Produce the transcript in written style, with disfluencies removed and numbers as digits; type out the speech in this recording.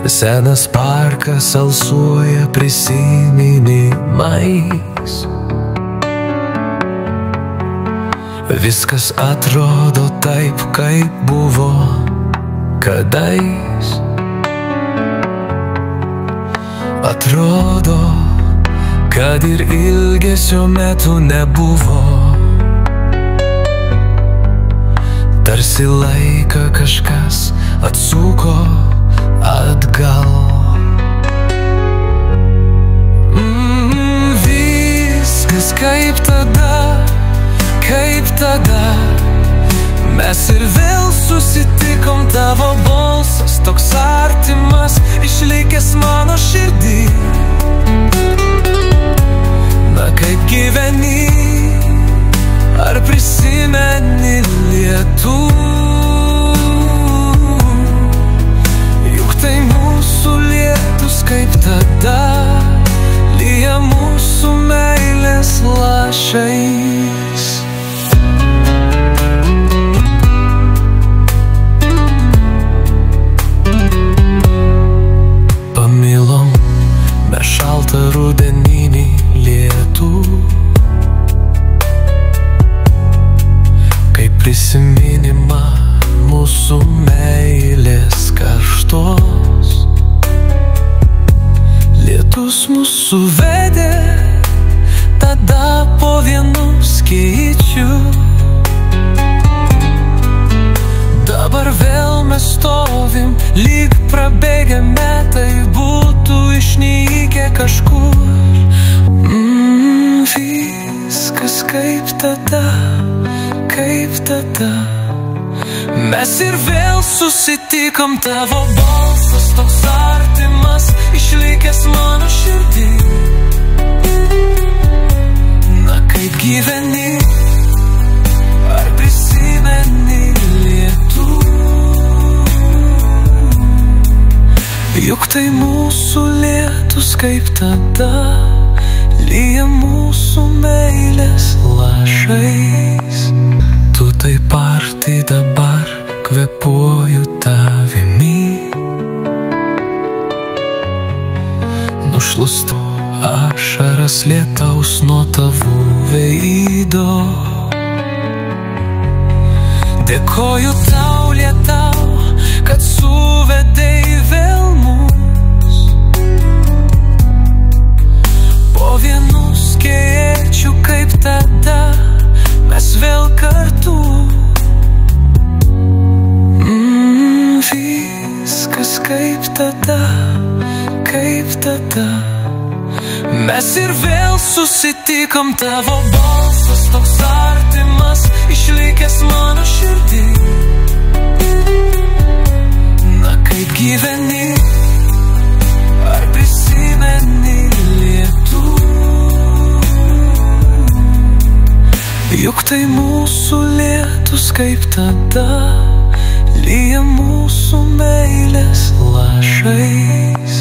Senas parkas alsuoja prisiminimais. Viskas atrodo taip, kaip buvo kadais. Atrodo, kad ir ilgesio metų nebuvo. Tarsi laiką kažkas atsuko atgal. Viskas kaip tada, kaip tada. Mes ir vėl susitikom, tavo balsas toks artimas, išlikęs mano širdį. Na kaip gyveni, ar prisimeni lietų? Juk tai mūsų lietus kaip tada, lyja mūsų meilės lašais. Pamilom mes šaltą rudeninį lietų, kaip prisiminimą mūsų meilės karštos. Lietus mūsų vedė tada po vienu skaičiu. Dabar vėl mes stovim, lyg prabėgę metai būtų išnykę kažkur. Viskas kaip tada, kaip tada. Mes ir vėl susitikom, tavo balsas toks artimas, išlikęs mano širdį. Na kaip gyveni, ar prisimeni lietų? Juk tai mūsų lietus kaip tada, lyja mūsų meilės lašais. Tu taip arti dabar, kvėpuoju tavimi. Nušlustu ašaras lietaus nuo tavų veido. Dėkoju tau lietau, kad suvedei vėl mus. Po vienu skėčiu kaip tada, mes vėl kartu. Viskas kaip tada, kaip tada. Mes ir vėl susitikom, tavo balsas toks artimas, išlikęs mano širdį. Na kaip gyveni, ar prisimeni lietų? Juk tai mūsų lietus kaip tada, lyja mūsų meilės lašais.